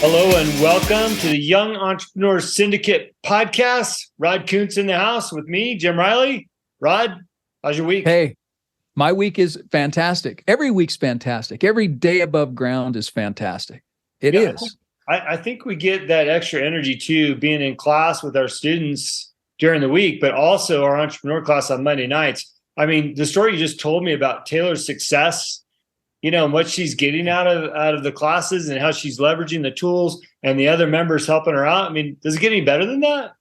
Hello and welcome to the Young Entrepreneur Syndicate podcast. Rod Kuntz in the house with me, Jim Riley. Rod, how's your week? Hey, my week is fantastic. Every week's fantastic. Every day above ground is fantastic. It is. I think we get that extra energy too, being in class with our students during the week, but also our entrepreneur class on Monday nights. I mean, the story you just told me about Taylor's success, and what she's getting out of the classes and how she's leveraging the tools and the other members helping her out. I mean, does it get any better than that?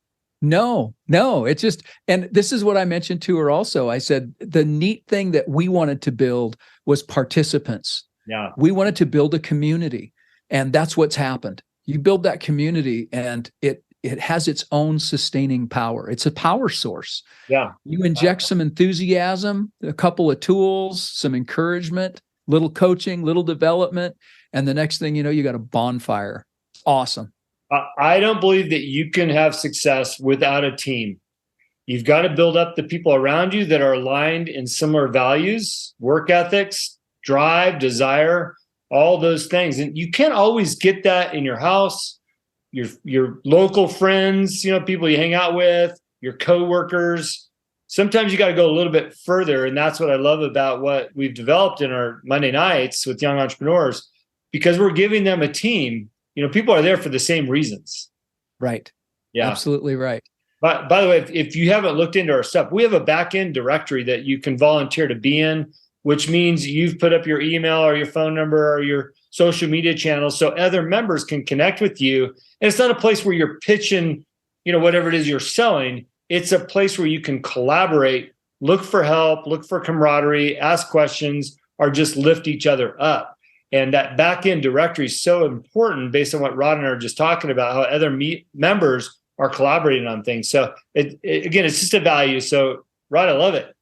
No, it's just, and this is what I mentioned to her also. I said, the neat thing that we wanted to build was participants. Yeah. We wanted to build a community, and that's what's happened. You build that community and it has its own sustaining power. It's a power source. Yeah. You inject some enthusiasm, a couple of tools, some encouragement, little coaching, little development, and the next thing you know, you got a bonfire. Awesome. I don't believe that you can have success without a team. You've got to build up the people around you that are aligned in similar values, work ethics, drive, desire, all those things. And you can't always get that in your house, your local friends, people you hang out with, your coworkers. Sometimes you got to go a little bit further. And that's what I love about what we've developed in our Monday nights with young entrepreneurs, because we're giving them a team. People are there for the same reasons. Right. Yeah, absolutely right. But by the way, if you haven't looked into our stuff, we have a back-end directory that you can volunteer to be in, which means you've put up your email or your phone number or your social media channels so other members can connect with you. And it's not a place where you're pitching, whatever it is you're selling. It's a place where you can collaborate, look for help, look for camaraderie, ask questions, or just lift each other up. And that back-end directory is so important based on what Rod and I are just talking about, how other members are collaborating on things. So again, it's just a value. So Rod, I love it.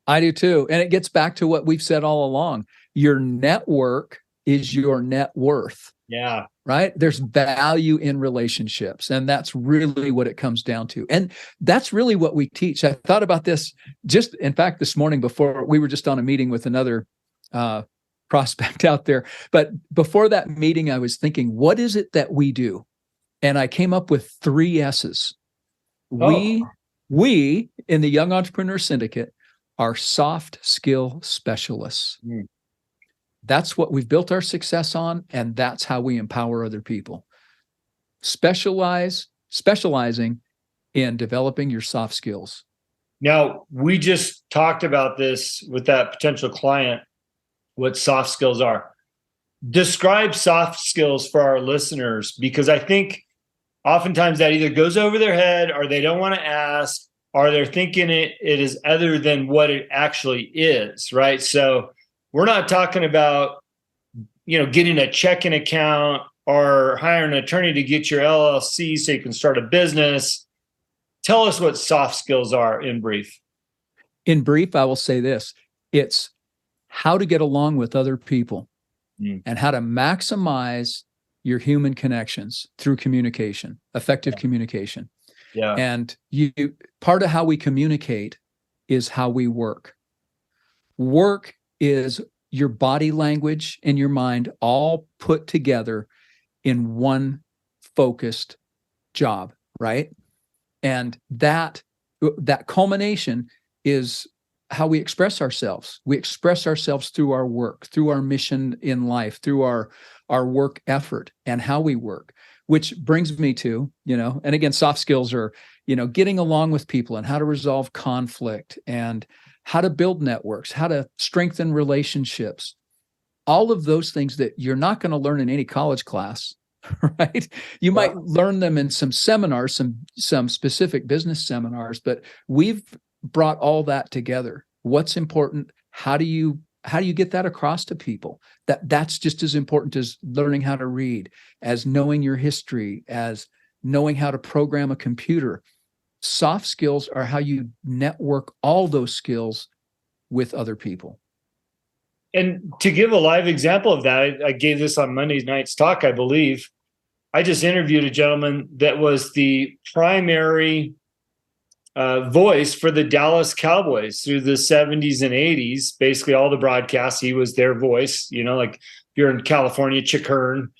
I do too. And it gets back to what we've said all along. Your network is your net worth. Yeah. Right? There's value in relationships. And that's really what it comes down to. And that's really what we teach. I thought about this just, in fact, this morning before we were just on a meeting with another prospect out there. But before that meeting, I was thinking, what is it that we do? And I came up with 3 S's. We in the Young Entrepreneur Syndicate are soft skill specialists. That's what we've built our success on, and that's how we empower other people. Specializing in developing your soft skills. Now, we just talked about this with that potential client, what soft skills are. Describe soft skills for our listeners, because I think oftentimes that either goes over their head or they don't want to ask, or they're thinking it is other than what it actually is, right? So we're not talking about, getting a checking account or hiring an attorney to get your LLC so you can start a business. Tell us what soft skills are in brief. In brief, I will say this. It's how to get along with other people and how to maximize your human connections through communication, effective communication. Yeah. And part of how we communicate is how we work. Work is your body language and your mind all put together in one focused job, right? And that culmination is how we express ourselves. We express ourselves through our work, through our mission in life, through our work effort and how we work, which brings me to, and again, soft skills are, getting along with people and how to resolve conflict and how to build networks, how to strengthen relationships, all of those things that you're not going to learn in any college class, right? You might learn them in some seminars, some specific business seminars, but we've brought all that together. What's important? How do you get that across to people? That's just as important as learning how to read, as knowing your history, as knowing how to program a computer. Soft skills are how you network all those skills with other people. And to give a live example of that, I gave this on Monday night's talk, I believe. I just interviewed a gentleman that was the primary voice for the Dallas Cowboys through the 70s and 80s. Basically, all the broadcasts, he was their voice. Like if you're in California, Chick Hearn,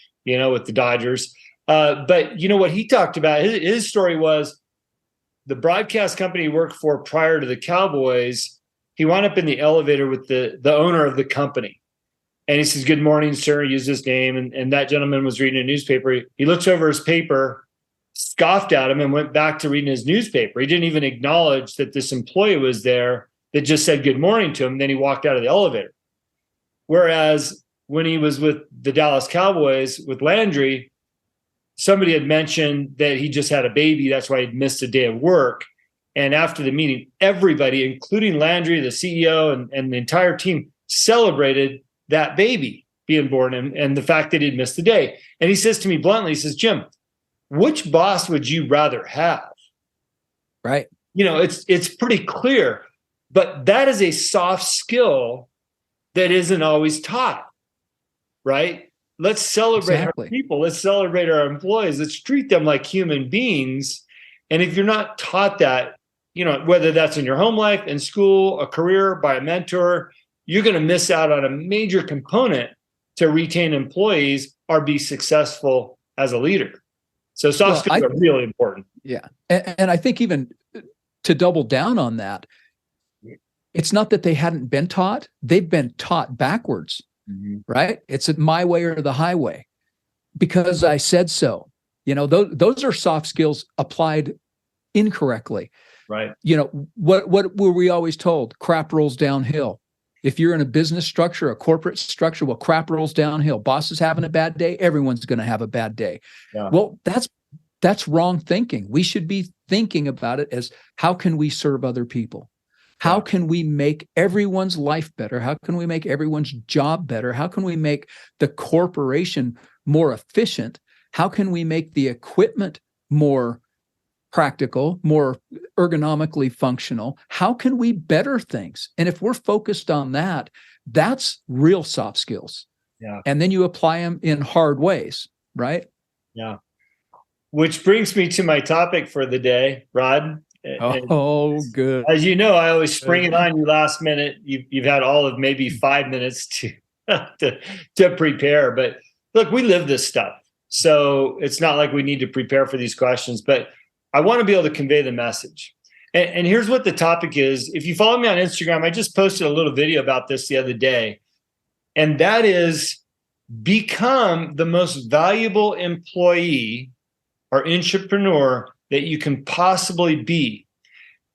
with the Dodgers. But what he talked about, his story was the broadcast company he worked for prior to the Cowboys. He wound up in the elevator with the owner of the company. And he says, "Good morning, sir," he used his name. And that gentleman was reading a newspaper. He looks over his paper, scoffed at him, and went back to reading his newspaper. He didn't even acknowledge that this employee was there that just said good morning to him. Then he walked out of the elevator. Whereas when he was with the Dallas Cowboys with Landry, somebody had mentioned that he just had a baby. That's why he'd missed a day of work. And after the meeting, everybody, including Landry, the CEO, and the entire team, celebrated that baby being born and the fact that he'd missed the day. And he says to me bluntly, he says, "Jim, which boss would you rather have?" Right. It's pretty clear, but that is a soft skill that isn't always taught, right? Let's celebrate our people. Let's celebrate our employees. Let's treat them like human beings. And if you're not taught that, whether that's in your home life, in school, a career, by a mentor, you're going to miss out on a major component to retain employees or be successful as a leader. So soft skills are really important. Yeah. And I think even to double down on that, it's not that they hadn't been taught. They've been taught backwards, right? It's my way or the highway because I said so. Those are soft skills applied incorrectly. Right. What were we always told? Crap rolls downhill. If you're in a business structure, a corporate structure, well, crap rolls downhill. Boss is having a bad day. Everyone's going to have a bad day. Yeah. Well, that's wrong thinking. We should be thinking about it as how can we serve other people? How can we make everyone's life better? How can we make everyone's job better? How can we make the corporation more efficient? How can we make the equipment more practical, more ergonomically functional? How can we better things? And if we're focused on that, that's real soft skills. Yeah. And then you apply them in hard ways, right? Yeah. Which brings me to my topic for the day, Rod. Oh, good. As you know, I always spring it on you last minute. You've had all of maybe 5 minutes to prepare. But look, we live this stuff. So it's not like we need to prepare for these questions, but I want to be able to convey the message. And here's what the topic is. If you follow me on Instagram, I just posted a little video about this the other day. And that is become the most valuable employee or entrepreneur that you can possibly be.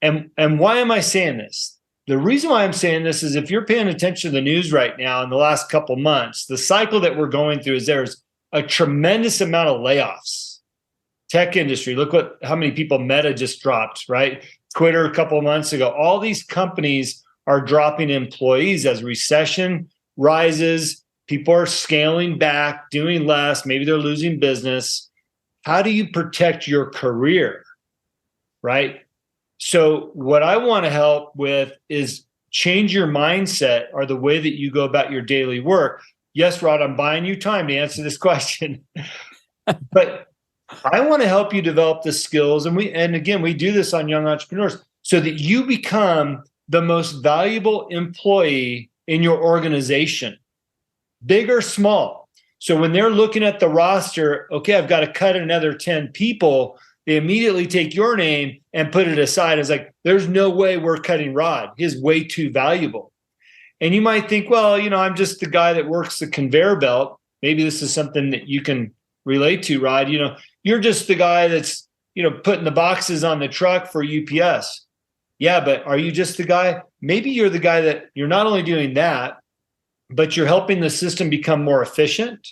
And why am I saying this? The reason why I'm saying this is if you're paying attention to the news right now in the last couple months, the cycle that we're going through is there's a tremendous amount of layoffs. Tech industry, look how many people Meta just dropped, right? Twitter a couple of months ago. All these companies are dropping employees as recession rises. People are scaling back, doing less. Maybe they're losing business. How do you protect your career, right? So what I want to help with is change your mindset or the way that you go about your daily work. Yes, Rod, I'm buying you time to answer this question. But I want to help you develop the skills. And again, we do this on young entrepreneurs so that you become the most valuable employee in your organization, big or small. So when they're looking at the roster, okay, I've got to cut another 10 people, they immediately take your name and put it aside as like, there's no way we're cutting Rod. He's way too valuable. And you might think, well, I'm just the guy that works the conveyor belt. Maybe this is something that you can relate to, Rod. You're just the guy that's, putting the boxes on the truck for UPS. Yeah, but are you just the guy? Maybe you're the guy that you're not only doing that, but you're helping the system become more efficient,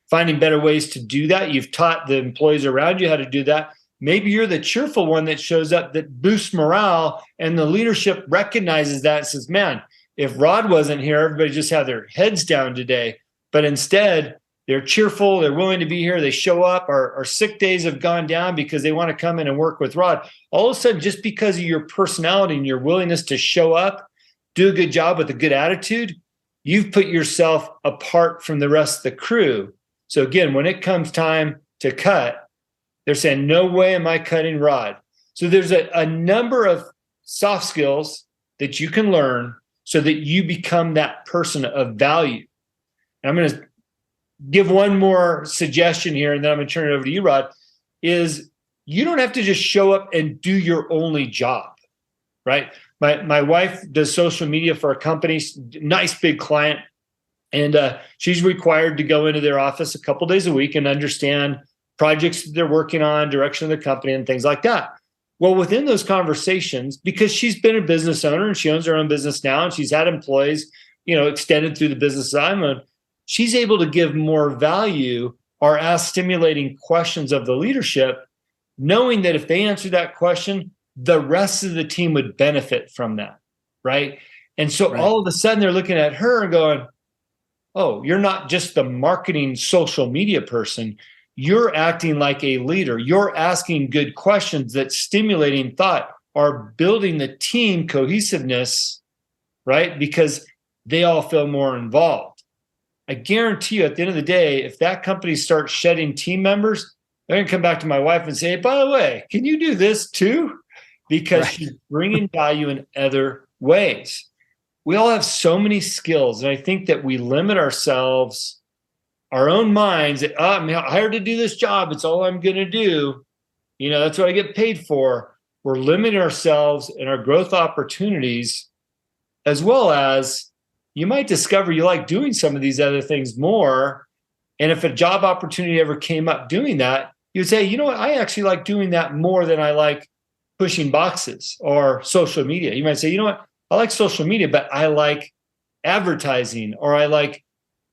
finding better ways to do that. You've taught the employees around you how to do that. Maybe you're the cheerful one that shows up that boosts morale, and the leadership recognizes that and says, man, if Rod wasn't here, everybody just had their heads down today. But instead, they're cheerful. They're willing to be here. They show up. Our sick days have gone down because they want to come in and work with Rod. All of a sudden, just because of your personality and your willingness to show up, do a good job with a good attitude, you've put yourself apart from the rest of the crew. So again, when it comes time to cut, they're saying, no way am I cutting Rod. So there's a number of soft skills that you can learn so that you become that person of value. And I'm going to give one more suggestion here, and then I'm going to turn it over to you, Rod, is you don't have to just show up and do your only job, right? My wife does social media for a company, nice big client, and she's required to go into their office a couple days a week and understand projects that they're working on, direction of the company, and things like that. Well, within those conversations, because she's been a business owner and she owns her own business now, and she's had employees, extended through the business I'm in, she's able to give more value or ask stimulating questions of the leadership, knowing that if they answer that question, the rest of the team would benefit from that, right? And so all of a sudden they're looking at her and going, oh, you're not just the marketing social media person. You're acting like a leader. You're asking good questions that stimulating thought are building the team cohesiveness, right? Because they all feel more involved. I guarantee you at the end of the day, if that company starts shedding team members, they're going to come back to my wife and say, hey, by the way, can you do this too? Because she's bringing value in other ways. We all have so many skills, and I think that we limit ourselves, our own minds, that I'm hired to do this job. It's all I'm going to do. That's what I get paid for. We're limiting ourselves and our growth opportunities, as well as you might discover you like doing some of these other things more. And if a job opportunity ever came up doing that, you'd say, you know what, I actually like doing that more than I like pushing boxes or social media. You might say, you know what, I like social media, but I like advertising, or I like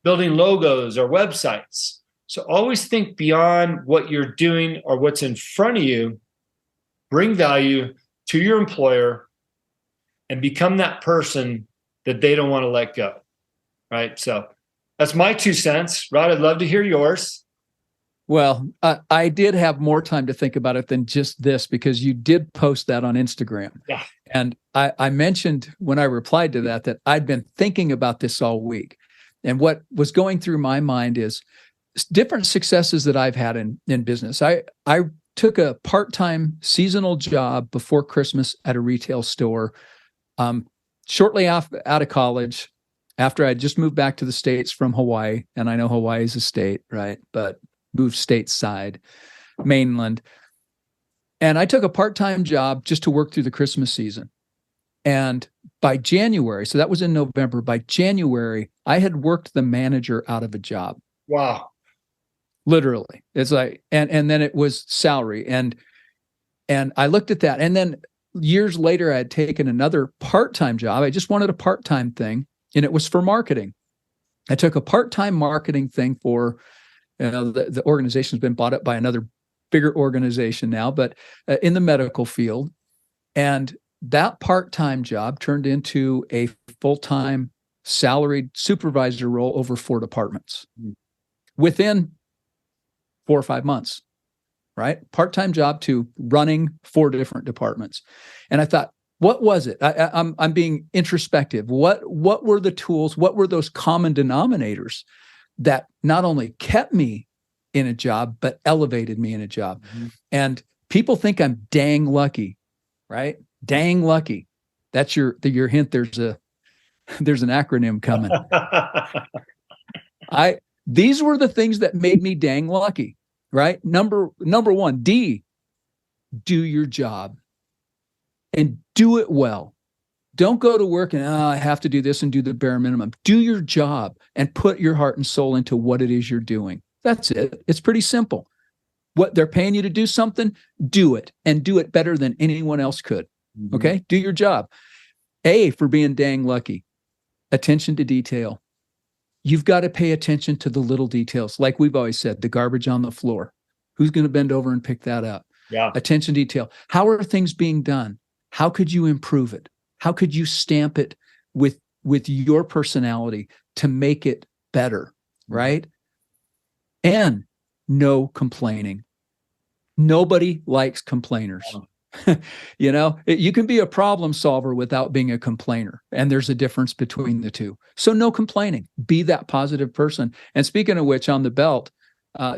building logos or websites. So always think beyond what you're doing or what's in front of you. Bring value to your employer and become that person that they don't want to let go, right? So that's my 2 cents. Rod, I'd love to hear yours. Well, I did have more time to think about it than just this, because you did post that on Instagram. Yeah. And I mentioned when I replied to that I'd been thinking about this all week. And what was going through my mind is different successes that I've had in business. I took a part-time seasonal job before Christmas at a retail store, shortly out of college, after I just moved back to the States from Hawaii. And I know Hawaii is a state, right? But moved stateside, mainland. And I took a part-time job just to work through the Christmas season. And by January, so that was in November, by January, I had worked the manager out of a job. Wow. Literally. It's like, and then it was salary. And I looked at that. And then years later, I had taken another part-time job. I just wanted a part-time thing, and it was for marketing. I took a part-time marketing thing for, the organization's been bought up by another bigger organization now, but in the medical field. And that part-time job turned into a full-time salaried supervisor role over 4 departments within 4 or 5 months, right? Part-time job to running 4 different departments. And I thought, what was it? I'm being introspective. What were the tools? What were those common denominators that not only kept me in a job, but elevated me in a job? Mm-hmm. And people think I'm dang lucky, right? Dang lucky. That's your hint. There's an acronym coming. These were the things that made me dang lucky, right? Number 1, D, do your job and do it well. Don't go to work and I have to do this and do the bare minimum. Do your job and put your heart and soul into what it is you're doing. That's it. It's pretty simple. What they're paying you to do something, do it, and do it better than anyone else could. Mm-hmm. Okay? Do your job. A, for being dang lucky. Attention to detail. You've got to pay attention to the little details. Like we've always said, the garbage on the floor. Who's going to bend over and pick that up? Yeah. Attention detail. How are things being done? How could you improve it? How could you stamp it with your personality to make it better, right? And no complaining. Nobody likes complainers. You can be a problem solver without being a complainer. And there's a difference between the two. So no complaining. Be that positive person. And speaking of which, on the belt,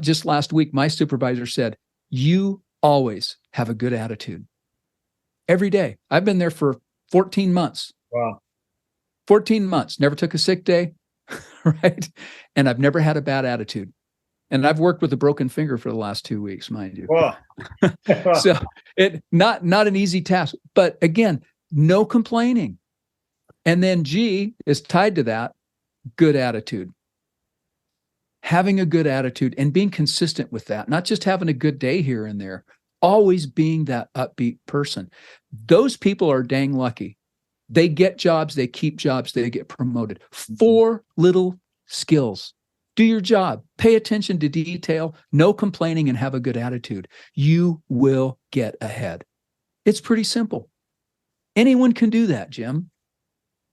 just last week, my supervisor said, you always have a good attitude. Every day. I've been there for 14 months. Wow. 14 months. Never took a sick day. right? And I've never had a bad attitude. And I've worked with a broken finger for the last 2 weeks, mind you. Wow. So it not an easy task. But again, no complaining. And then G is tied to that, good attitude. Having a good attitude and being consistent with that, not just having a good day here and there, always being that upbeat person. Those people are dang lucky. They get jobs, they keep jobs, they get promoted. 4 little skills. Do your job, pay attention to detail, no complaining, and have a good attitude. You will get ahead. It's pretty simple. Anyone can do that, Jim.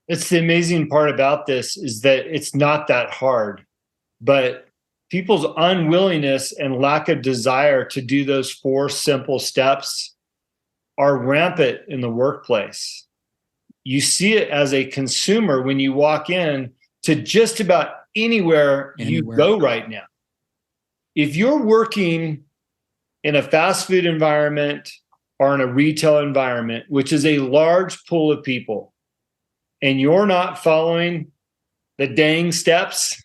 It's the amazing part about this is that it's not that hard, but people's unwillingness and lack of desire to do those 4 simple steps are rampant in the workplace. You see it as a consumer when you walk in to just about anywhere you go right now. If you're working in a fast food environment or in a retail environment, which is a large pool of people, and you're not following the dang steps,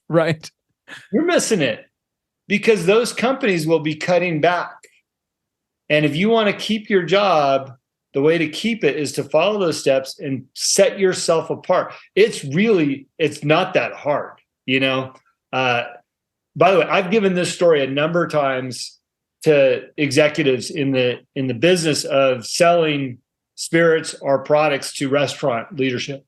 right, you're missing it, because those companies will be cutting back. And if you want to keep your job, the way to keep it is to follow those steps and set yourself apart. It's not that hard, you know? By the way, I've given this story a number of times to executives in the business of selling spirits or products to restaurant leadership.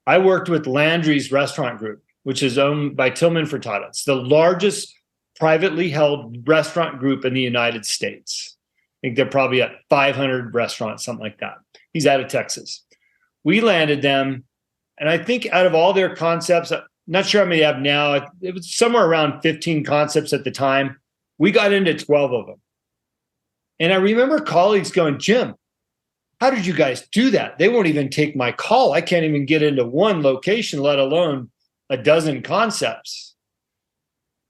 I worked with Landry's Restaurant Group, which is owned by Tillman Furtado. It's the largest privately held restaurant group in the United States. I think they're probably at 500 restaurants, something like that. He's out of Texas. We landed them, and I think out of all their concepts, I'm not sure how many they have now, it was somewhere around 15 concepts at the time. We got into 12 of them. And I remember colleagues going, Jim, how did you guys do that? They won't even take my call. I can't even get into one location, let alone a dozen concepts.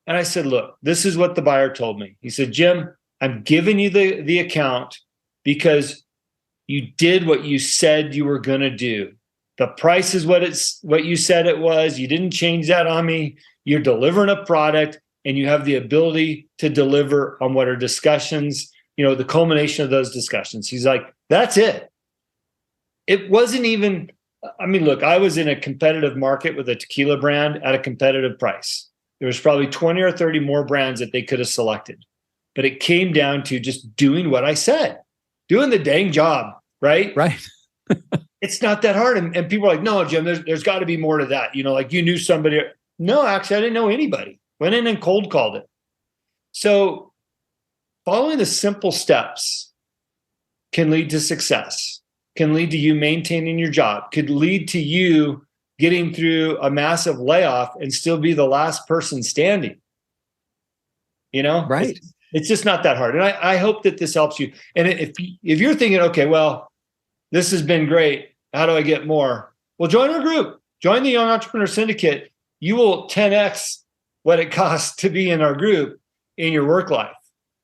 And I said, look, this is what the buyer told me. He said, Jim, I'm giving you the account because you did what you said you were going to do. The price is what you said it was. You didn't change that on me. You're delivering a product, and you have the ability to deliver on what are discussions, the culmination of those discussions. He's like, that's it. It wasn't even, look, I was in a competitive market with a tequila brand at a competitive price. There was probably 20 or 30 more brands that they could have selected. But it came down to just doing what I said, doing the dang job, right? Right. It's not that hard. And people are like, no, Jim, there's got to be more to that. Like you knew somebody. No, actually, I didn't know anybody. Went in and cold called it. So following the simple steps can lead to success, can lead to you maintaining your job, could lead to you getting through a massive layoff and still be the last person standing. Right. It's just not that hard. And I hope that this helps you. And if you're thinking, okay, well, this has been great, how do I get more? Well, join our group. Join the Young Entrepreneur Syndicate. You will 10x what it costs to be in our group in your work life.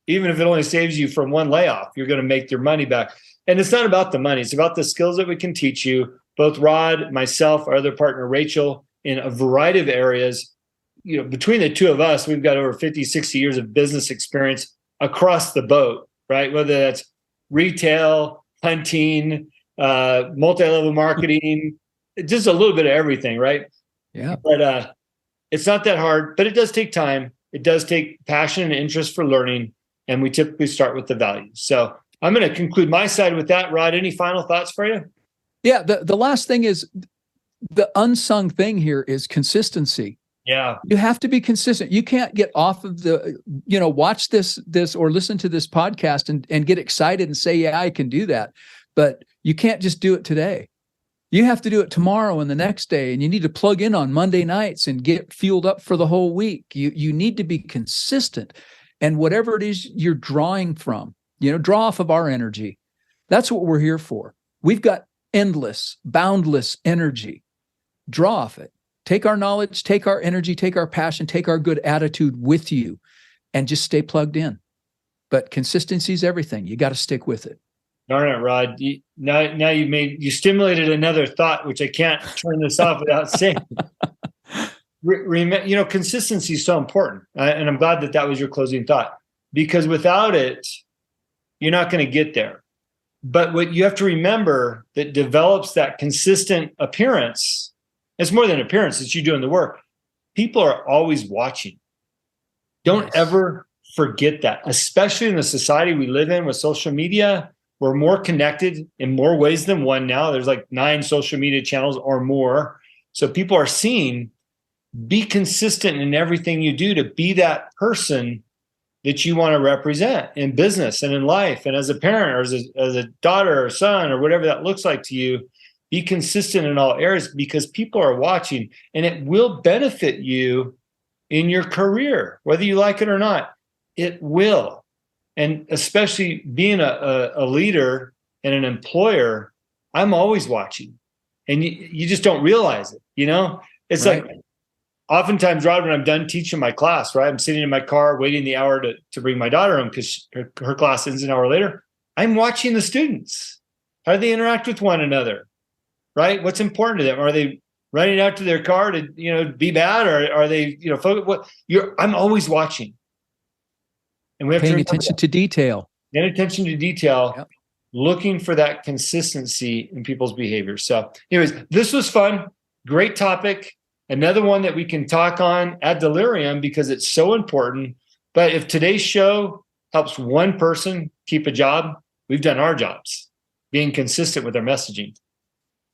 Even if it only saves you from one layoff, you're going to make your money back. And it's not about the money. It's about the skills that we can teach you. Both Rod, myself, our other partner, Rachel, in a variety of areas. Between the two of us, we've got over 50, 60 years of business experience across the boat, right? Whether that's retail, hunting, multi-level marketing, just a little bit of everything, right? Yeah. But it's not that hard, but it does take time. It does take passion and interest for learning. And we typically start with the values. So I'm going to conclude my side with that. Rod, any final thoughts for you? Yeah. The last thing is the unsung thing here is consistency. Yeah. You have to be consistent. You can't get off of watch this or listen to this podcast and get excited and say, yeah, I can do that. But you can't just do it today. You have to do it tomorrow and the next day. And you need to plug in on Monday nights and get fueled up for the whole week. You need to be consistent. And whatever it is you're drawing from, draw off of our energy. That's what we're here for. We've got endless, boundless energy. Draw off it. Take our knowledge, take our energy, take our passion, take our good attitude with you, and just stay plugged in. But consistency is everything. You got to stick with it. Darn it, Rod. Now you stimulated another thought, which I can't turn this off without saying. consistency is so important. And I'm glad that was your closing thought, because without it, you're not going to get there. But what you have to remember that develops that consistent appearance, it's more than appearance, it's you doing the work. People are always watching. Don't ever forget that, especially in the society we live in with social media. We're more connected in more ways than one now. There's like 9 social media channels or more. So people are seeing, be consistent in everything you do to be that person that you want to represent in business and in life. And as a parent, or as a daughter or son, or whatever that looks like to you, be consistent in all areas, because people are watching, and it will benefit you in your career, whether you like it or not. It will. And especially being a leader and an employer, I'm always watching, and you just don't realize it. It's right. Like, oftentimes, Rod, when I'm done teaching my class, right, I'm sitting in my car waiting the hour to bring my daughter home because her class ends an hour later. I'm watching the students. How do they interact with one another, right? What's important to them? Are they running out to their car to, be bad, or are they, I'm always watching. And we have paying attention to detail. Paying attention to detail, yep. Looking for that consistency in people's behavior. So anyways, this was fun. Great topic. Another one that we can talk on ad delirium, because it's so important. But if today's show helps one person keep a job, we've done our jobs, being consistent with our messaging.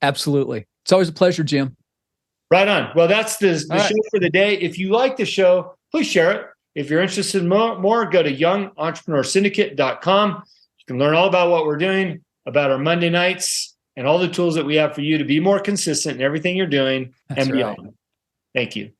Absolutely. It's always a pleasure, Jim. Right on. Well, that's the show for the day. If you like the show, please share it. If you're interested in more, go to youngentrepreneurs.syndicate.com. You can learn all about what we're doing, about our Monday nights, and all the tools that we have for you to be more consistent in everything you're doing and beyond. Right. Thank you.